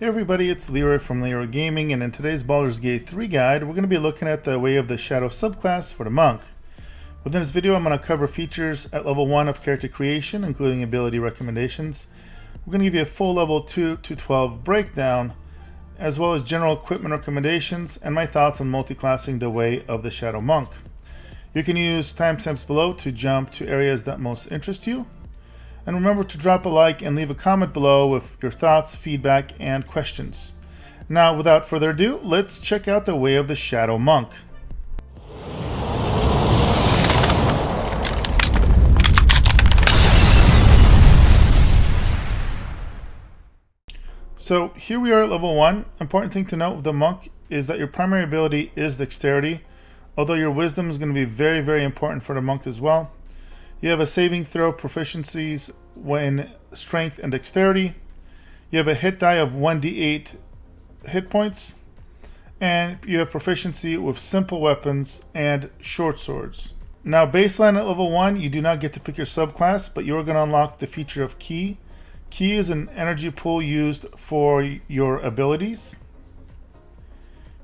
Hey everybody, it's Leroy from Leroy Gaming, and in today's Baldurs Gate 3 guide, we're going to be looking at the way of the Shadow Subclass for the Monk. Within this video, I'm going to cover features at level 1 of character creation, including ability recommendations. We're going to give you a full level 2 to 12 breakdown, as well as general equipment recommendations, and my thoughts on multiclassing the way of the Shadow Monk. You can use timestamps below to jump to areas that most interest you. And remember to drop a like and leave a comment below with your thoughts, feedback, and questions. Now, without further ado, let's check out the way of the Shadow Monk. So here we are at level 1. Important thing to note with the Monk is that your primary ability is Dexterity, although your Wisdom is going to be very, very important for the Monk as well. You have a saving throw proficiencies when Strength and Dexterity. You have a hit die of 1d8 hit points. And you have proficiency with simple weapons and short swords. Now, baseline at level 1, you do not get to pick your subclass, but you are going to unlock the feature of Ki. Ki is an energy pool used for your abilities.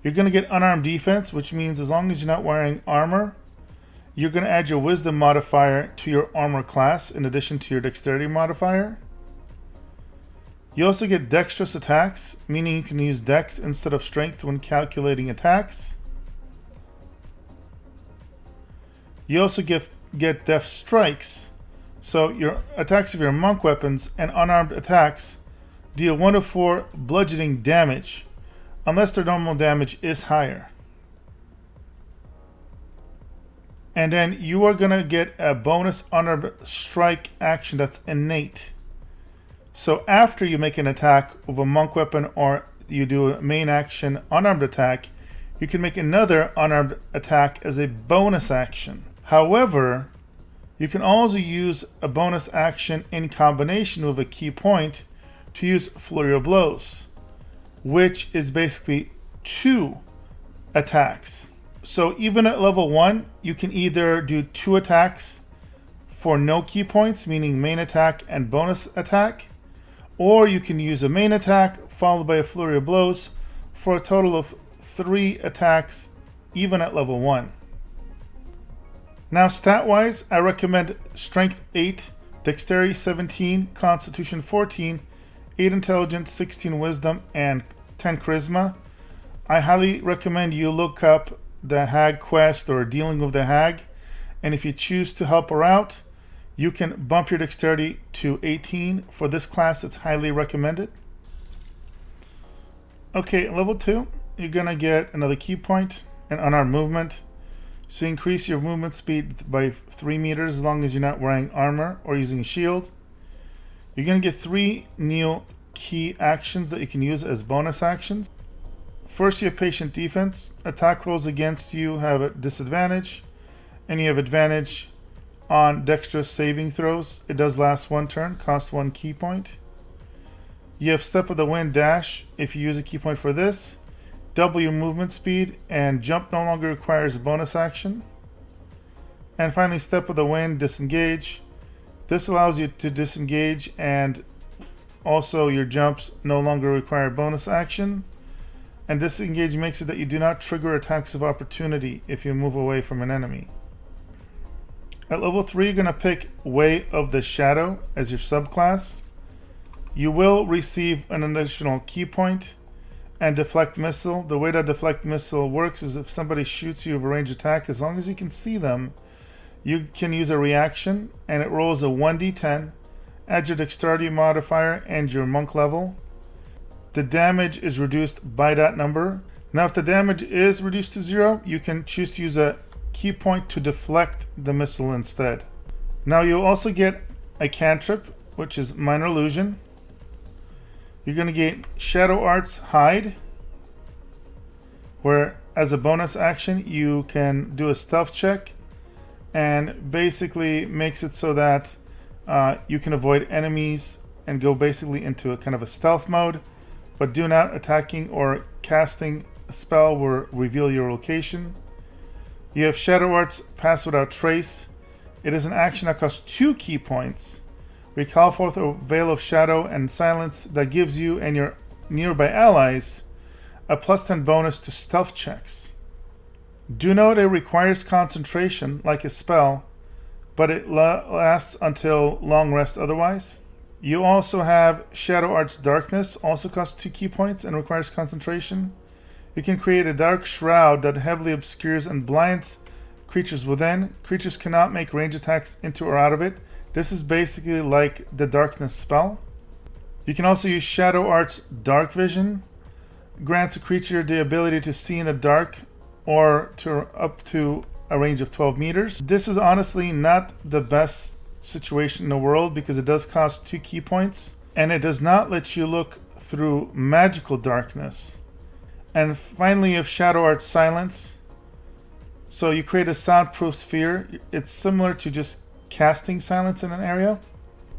You're going to get unarmed defense, which means as long as you're not wearing armor, you're going to add your Wisdom modifier to your armor class in addition to your Dexterity modifier. You also get dexterous attacks, meaning you can use Dex instead of Strength when calculating attacks. You also get deft strikes, so your attacks of your monk weapons and unarmed attacks deal 1 to 4 bludgeoning damage, unless their normal damage is higher. And then you are going to get a bonus unarmed strike action that's innate. So after you make an attack with a monk weapon or you do a main action unarmed attack, you can make another unarmed attack as a bonus action. However, you can also use a bonus action in combination with a key point to use Flurry of Blows, which is basically 2 attacks. So even at level 1, you can either do 2 attacks for no key points, meaning main attack and bonus attack, or you can use a main attack followed by a Flurry of Blows for a total of 3 attacks even at level 1. Now stat-wise, I recommend Strength 8, Dexterity 17, Constitution 14, 8 Intelligence, 16 Wisdom, and 10 Charisma. I highly recommend you look up the Hag quest or dealing with the Hag, and if you choose to help her out, you can bump your Dexterity to 18. For this class, it's highly recommended. Okay, level 2, you're gonna get another key point and unarmed movement. So increase your movement speed by 3 meters as long as you're not wearing armor or using a shield. You're gonna get 3 new key actions that you can use as bonus actions. First, you have Patient Defense. Attack rolls against you have a disadvantage, and you have advantage on dexterous saving throws. It does last 1 turn, cost 1 key point. You have Step of the Wind Dash. If you use a key point for this, double your movement speed, and jump no longer requires a bonus action. And finally, Step of the Wind Disengage. This allows you to disengage, and also your jumps no longer require bonus action. And disengage makes it that you do not trigger attacks of opportunity if you move away from an enemy. At level 3, you're going to pick Way of the Shadow as your subclass. You will receive an additional key point and Deflect Missile. The way that Deflect Missile works is if somebody shoots you with a ranged attack, as long as you can see them, you can use a reaction, and it rolls a 1d10, adds your Dexterity modifier and your monk level. The damage is reduced by that number. Now, if the damage is reduced to 0, you can choose to use a key point to deflect the missile instead. Now, you'll also get a cantrip, which is Minor Illusion. You're going to get Shadow Arts Hide, where as a bonus action, you can do a stealth check, and basically makes it so that you can avoid enemies and go basically into a kind of a stealth mode. But do not attacking or casting a spell will reveal your location. You have Shadow Arts Pass Without Trace. It is an action that costs 2 key points. We call forth a veil of shadow and silence that gives you and your nearby allies a +10 bonus to stealth checks. Do note it requires concentration like a spell, but it lasts until long rest otherwise. You also have Shadow Art's Darkness, also costs 2 key points and requires concentration. You can create a dark shroud that heavily obscures and blinds creatures within. Creatures cannot make range attacks into or out of it. This is basically like the Darkness spell. You can also use Shadow Art's Dark Vision. Grants a creature the ability to see in the dark or to up to a range of 12 meters. This is honestly not the best situation in the world because it does cost 2 key points and it does not let you look through magical darkness. And finally, you have Shadow Art Silence. So you create a soundproof sphere. It's similar to just casting silence in an area.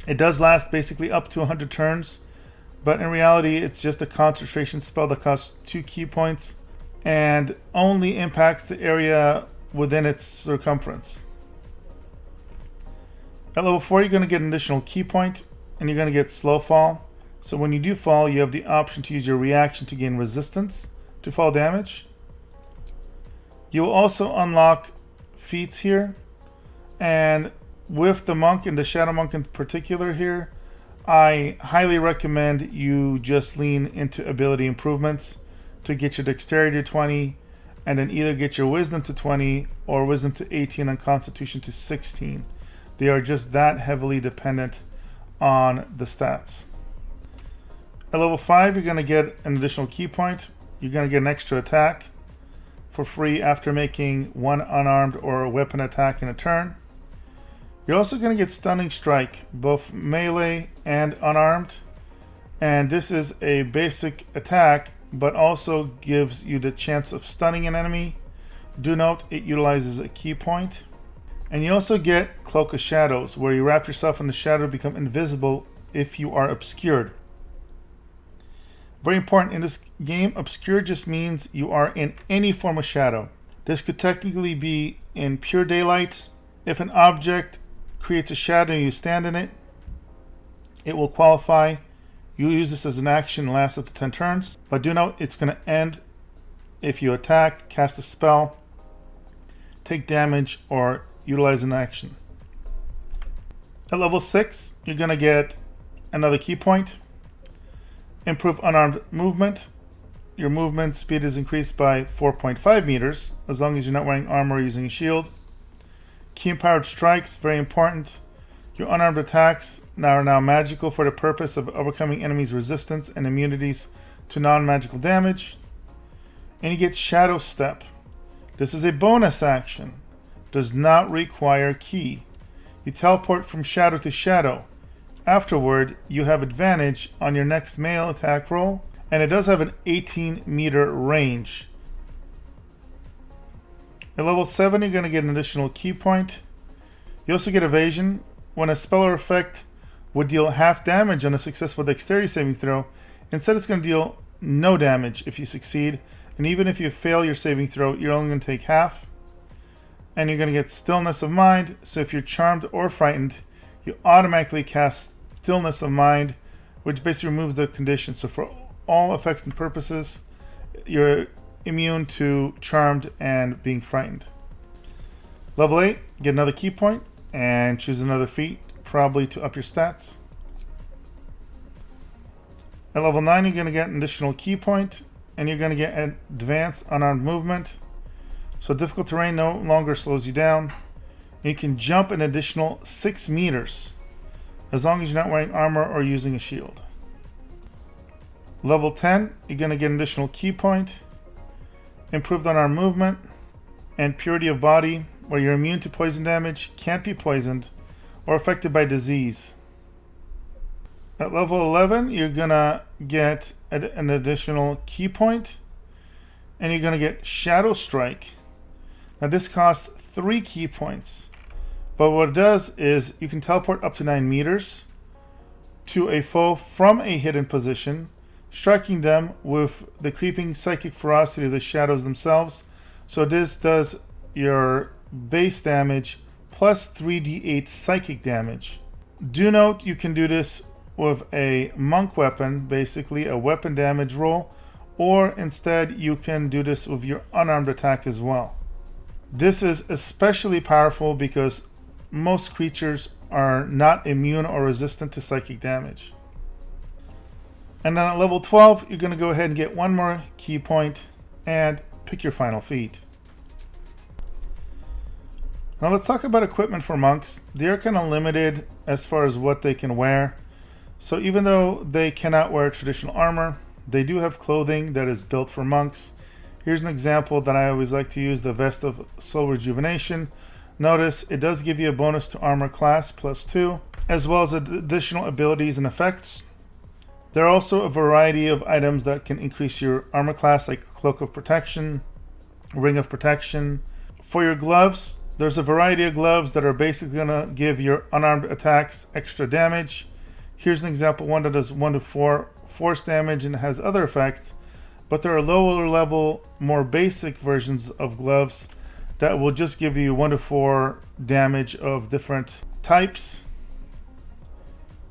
It does last basically up to 100 turns, but in reality it's just a concentration spell that costs 2 key points and only impacts the area within its circumference. At level 4 you're going to get an additional key point and you're going to get slow fall. So when you do fall, you have the option to use your reaction to gain resistance to fall damage. You will also unlock feats here, and with the monk and the shadow monk in particular here, I highly recommend you just lean into ability improvements to get your dexterity to 20 and then either get your wisdom to 20 or wisdom to 18 and constitution to 16. They are just that heavily dependent on the stats. At level 5 you're going to get an additional key point. You're going to get an extra attack for free after making one unarmed or weapon attack in a turn. You're also going to get Stunning Strike, both melee and unarmed. And this is a basic attack, but also gives you the chance of stunning an enemy. Do note it utilizes a key point. And you also get Cloak of Shadows, where you wrap yourself in the shadow to become invisible if you are obscured. Very important in this game, obscured just means you are in any form of shadow. This could technically be in pure daylight. If an object creates a shadow and you stand in it, it will qualify. You use this as an action and lasts up to 10 turns. But do note it's going to end if you attack, cast a spell, take damage, or utilize an action. At level 6, you're going to get another key point. Improve unarmed movement. Your movement speed is increased by 4.5 meters as long as you're not wearing armor or using a shield. Key empowered strikes, very important. Your unarmed attacks are now magical for the purpose of overcoming enemies' resistance and immunities to non-magical damage. And you get Shadow Step. This is a bonus action. Does not require key. You teleport from shadow to shadow. Afterward, you have advantage on your next melee attack roll, and it does have an 18-meter range. At level 7, you're going to get an additional key point. You also get Evasion. When a spell or effect would deal half damage on a successful dexterity saving throw, instead it's going to deal no damage if you succeed, and even if you fail your saving throw, you're only going to take half. And you're going to get Stillness of Mind, so if you're charmed or frightened, you automatically cast Stillness of Mind, which basically removes the condition. So for all effects and purposes, you're immune to charmed and being frightened. Level 8, get another key point and choose another feat, probably to up your stats. At level 9, you're going to get an additional key point and you're going to get advanced unarmed movement. So difficult terrain no longer slows you down. And you can jump an additional 6 meters as long as you're not wearing armor or using a shield. Level 10, you're going to get an additional key point, improved on our movement, and purity of body, where you're immune to poison damage, can't be poisoned, or affected by disease. At level 11, you're going to get an additional key point, and you're going to get Shadow Strike. Now this costs 3 key points. But what it does is you can teleport up to 9 meters to a foe from a hidden position, striking them with the creeping psychic ferocity of the shadows themselves. So this does your base damage plus 3d8 psychic damage. Do note you can do this with a monk weapon, basically a weapon damage roll, or instead you can do this with your unarmed attack as well. This is especially powerful because most creatures are not immune or resistant to psychic damage. And then at level 12, you're going to go ahead and get one more key point and pick your final feat. Now let's talk about equipment for monks. They're kind of limited as far as what they can wear. So even though they cannot wear traditional armor, they do have clothing that is built for monks. Here's an example that I always like to use, the Vest of Soul Rejuvenation. Notice it does give you a bonus to armor class +2, as well as additional abilities and effects. There are also a variety of items that can increase your armor class, like Cloak of Protection, Ring of Protection. For your gloves, there's a variety of gloves that are basically going to give your unarmed attacks extra damage. Here's an example, one that does 1 to 4 force damage and has other effects, but there are lower level, more basic versions of gloves that will just give you 1 to 4 damage of different types.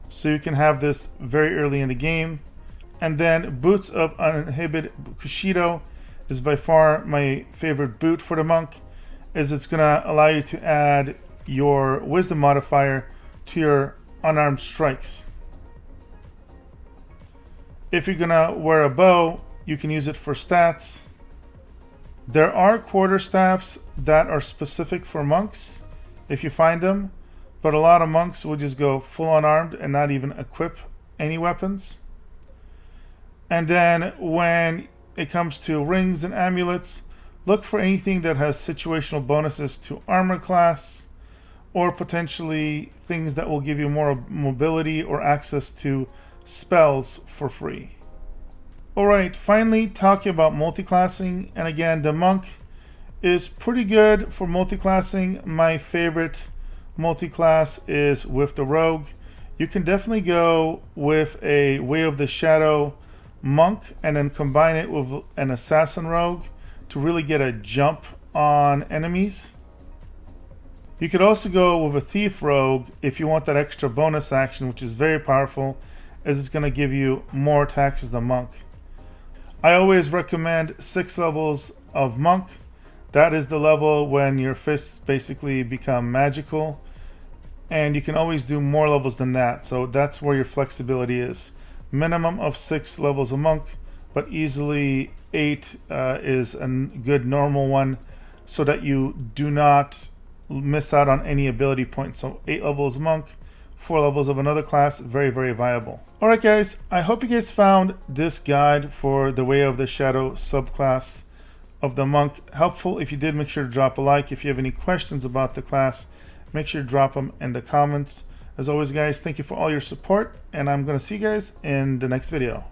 So you can have this very early in the game. And then Boots of Uninhibited Bushido is by far my favorite boot for the monk, as it's going to allow you to add your wisdom modifier to your unarmed strikes. If you're going to wear a bow, you can use it for stats. There are quarterstaffs that are specific for monks, if you find them, but a lot of monks will just go full unarmed and not even equip any weapons. And then when it comes to rings and amulets, look for anything that has situational bonuses to armor class, or potentially things that will give you more mobility or access to spells for free. Alright, finally talking about multiclassing, and again, the monk is pretty good for multiclassing. My favorite multiclass is with the rogue. You can definitely go with a Way of the Shadow monk and then combine it with an assassin rogue to really get a jump on enemies. You could also go with a thief rogue if you want that extra bonus action, which is very powerful, as it's going to give you more attacks as the monk. I always recommend 6 levels of monk. That is the level when your fists basically become magical, and you can always do more levels than that, so that's where your flexibility is. Minimum of 6 levels of monk, but easily 8 is a good normal one, so that you do not miss out on any ability points. So 8 levels of monk, 4 levels of another class, very, very viable. Alright guys, I hope you guys found this guide for the Way of the Shadow subclass of the monk helpful. If you did, make sure to drop a like. If you have any questions about the class, make sure to drop them in the comments. As always guys, thank you for all your support, and I'm going to see you guys in the next video.